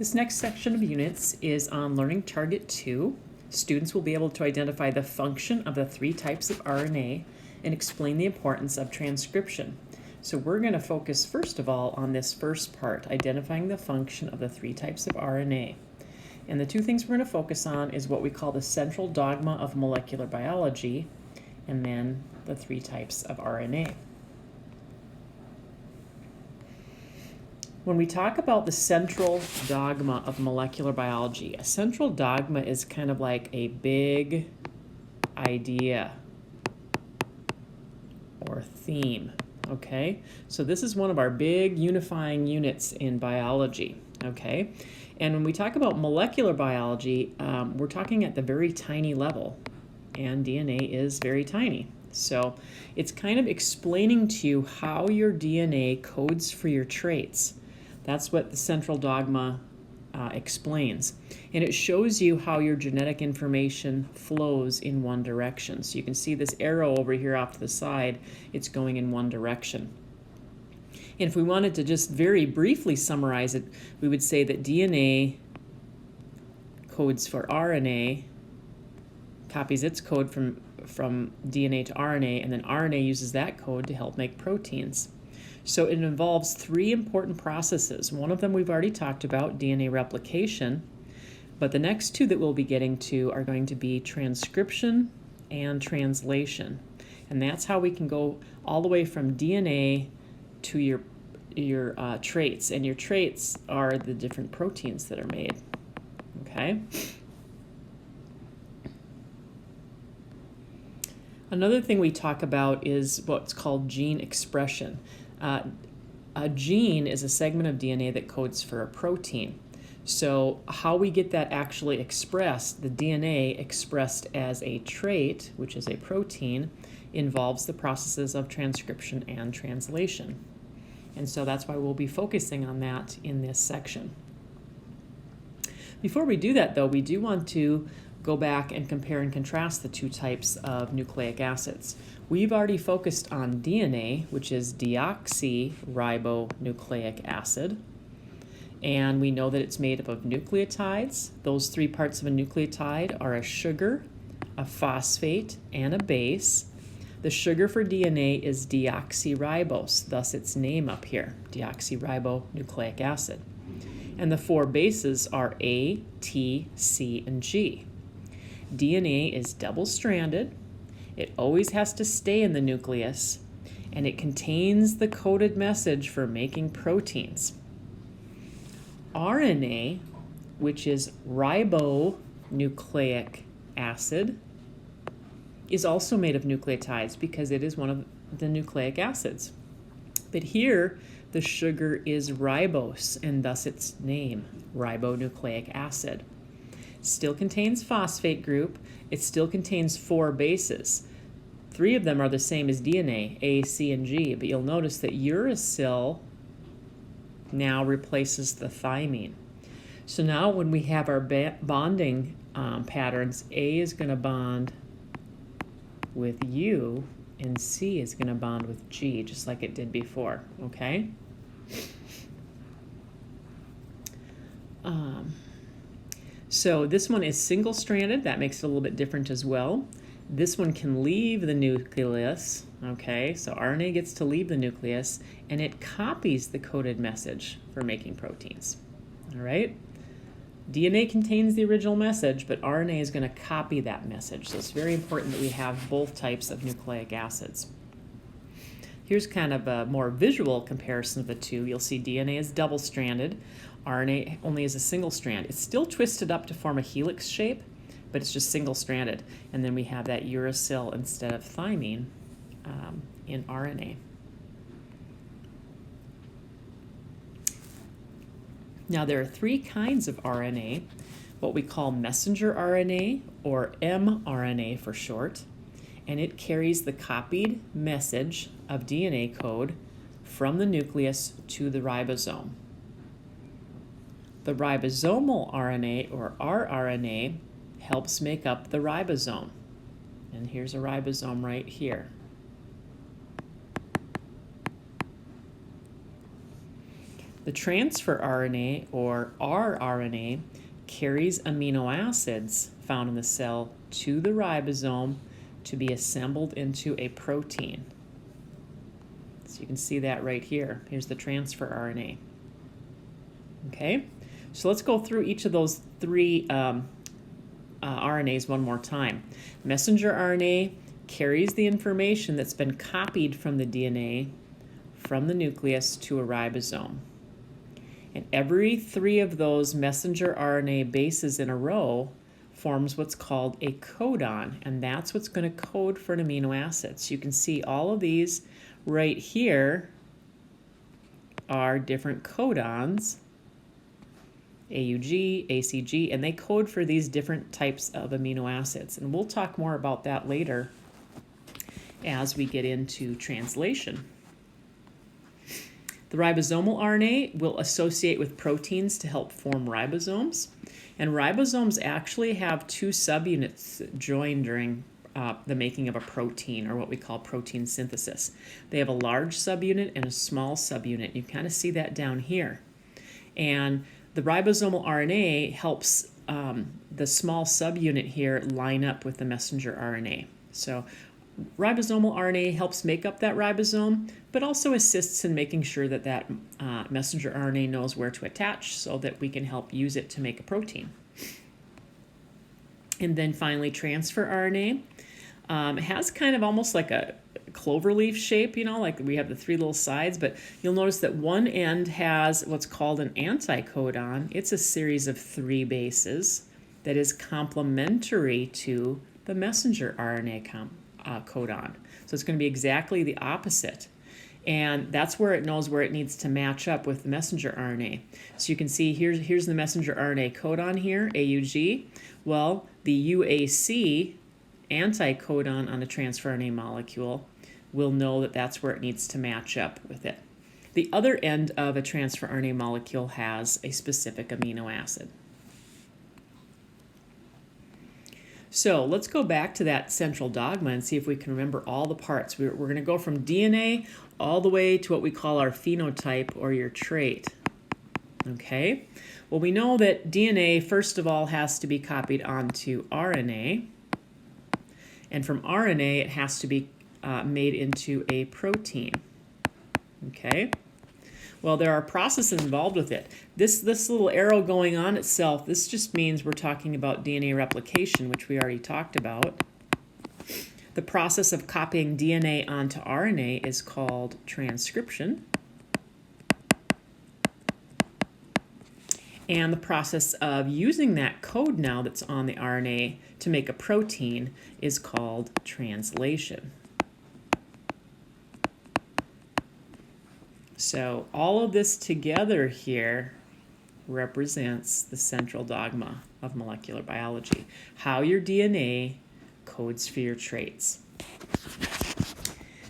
This next section of units is on Learning Target 2. Students will be able to identify the function of the 3 types of RNA and explain the importance of transcription. So we're going to focus first of all on this first part, identifying the function of the 3 types of RNA. And the 2 things we're going to focus on is what we call the central dogma of molecular biology, and then the 3 types of RNA. When we talk about the central dogma of molecular biology, a central dogma is kind of like a big idea or theme, okay? So this is one of our big unifying units in biology, okay? And when we talk about molecular biology, we're talking at the very tiny level, and DNA is very tiny. So it's kind of explaining to you how your DNA codes for your traits. That's what the central dogma explains. And it shows you how your genetic information flows in one direction. So you can see this arrow over here off to the side, it's going in one direction. And if we wanted to just very briefly summarize it, we would say that DNA codes for RNA, copies its code from DNA to RNA, and then RNA uses that code to help make proteins. So it involves 3 important processes. One of them we've already talked about, DNA replication, but the next 2 that we'll be getting to are going to be transcription and translation. And that's how we can go all the way from DNA to your traits, and your traits are the different proteins that are made, okay? Another thing we talk about is what's called gene expression. A gene is a segment of DNA that codes for a protein. So how we get that actually expressed, the DNA expressed as a trait, which is a protein, involves the processes of transcription and translation. And so that's why we'll be focusing on that in this section. Before we do that, though, we do want to go back and compare and contrast the 2 types of nucleic acids. We've already focused on DNA, which is deoxyribonucleic acid, and we know that it's made up of nucleotides. Those 3 parts of a nucleotide are a sugar, a phosphate, and a base. The sugar for DNA is deoxyribose, thus its name up here, deoxyribonucleic acid. And the 4 bases are A, T, C, and G. DNA is double-stranded. It always has to stay in the nucleus, and it contains the coded message for making proteins. RNA, which is ribonucleic acid, is also made of nucleotides because it is one of the nucleic acids. But here, the sugar is ribose, and thus its name, ribonucleic acid. Still contains phosphate group. It still contains 4 bases. 3 of them are the same as DNA, A, C, and G, but you'll notice that uracil now replaces the thymine. So now when we have our bonding patterns, A is going to bond with U, and C is going to bond with G, just like it did before, okay? So this one is single-stranded. That makes it a little bit different as well. This one can leave the nucleus, okay? So RNA gets to leave the nucleus, and it copies the coded message for making proteins, all right? DNA contains the original message, but RNA is going to copy that message. So it's very important that we have both types of nucleic acids. Here's kind of a more visual comparison of the 2. You'll see DNA is double-stranded. RNA only is a single strand. It's still twisted up to form a helix shape, but it's just single-stranded. And then we have that uracil instead of thymine in RNA. Now there are 3 kinds of RNA, what we call messenger RNA, or mRNA for short, and it carries the copied message of DNA code from the nucleus to the ribosome. The ribosomal RNA, or rRNA, helps make up the ribosome. And here's a ribosome right here. The transfer RNA, or rRNA, carries amino acids found in the cell to the ribosome to be assembled into a protein. So you can see that right here. Here's the transfer RNA. Okay, so let's go through each of those three RNAs one more time. Messenger RNA carries the information that's been copied from the DNA from the nucleus to a ribosome. And every three of those messenger RNA bases in a row forms what's called a codon, and that's what's going to code for an amino acid. So you can see all of these right here are different codons, AUG, ACG, and they code for these different types of amino acids. And we'll talk more about that later as we get into translation. The ribosomal RNA will associate with proteins to help form ribosomes. And ribosomes actually have two subunits joined during the making of a protein, or what we call protein synthesis. They have a large subunit and a small subunit. You kind of see that down here. And the ribosomal RNA helps the small subunit here line up with the messenger RNA. So ribosomal RNA helps make up that ribosome, but also assists in making sure that that messenger RNA knows where to attach so that we can help use it to make a protein. And then finally, transfer RNA. It has kind of almost like a cloverleaf shape, you know, like we have the three little sides, but you'll notice that one end has what's called an anticodon. It's a series of three bases that is complementary to the messenger RNA codon. So it's going to be exactly the opposite. And that's where it knows where it needs to match up with the messenger RNA. So you can see here's the messenger RNA codon here, AUG. Well, the UAC anticodon on a transfer RNA molecule will know that that's where it needs to match up with it. The other end of a transfer RNA molecule has a specific amino acid. So let's go back to that central dogma and see if we can remember all the parts. We're going to go from DNA all the way to what we call our phenotype, or your trait. Okay? Well, we know that DNA, first of all, has to be copied onto RNA. And from RNA, it has to be made into a protein. Okay? Well, there are processes involved with it. This little arrow going on itself, this just means we're talking about DNA replication, which we already talked about. The process of copying DNA onto RNA is called transcription. And the process of using that code now that's on the RNA to make a protein is called translation. So all of this together here represents the central dogma of molecular biology, how your DNA codes for your traits.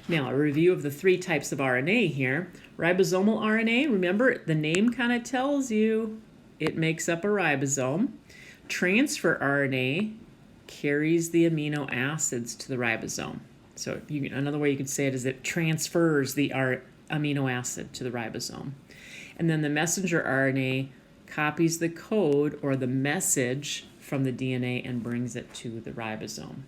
Now, a review of the three types of RNA here. Ribosomal RNA, remember, the name kind of tells you it makes up a ribosome. Transfer RNA carries the amino acids to the ribosome. So another way you could say it is it transfers the amino acid to the ribosome. And then the messenger RNA copies the code or the message from the DNA and brings it to the ribosome.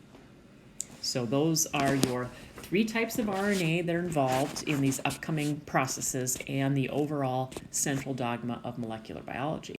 So those are your three types of RNA that are involved in these upcoming processes and the overall central dogma of molecular biology.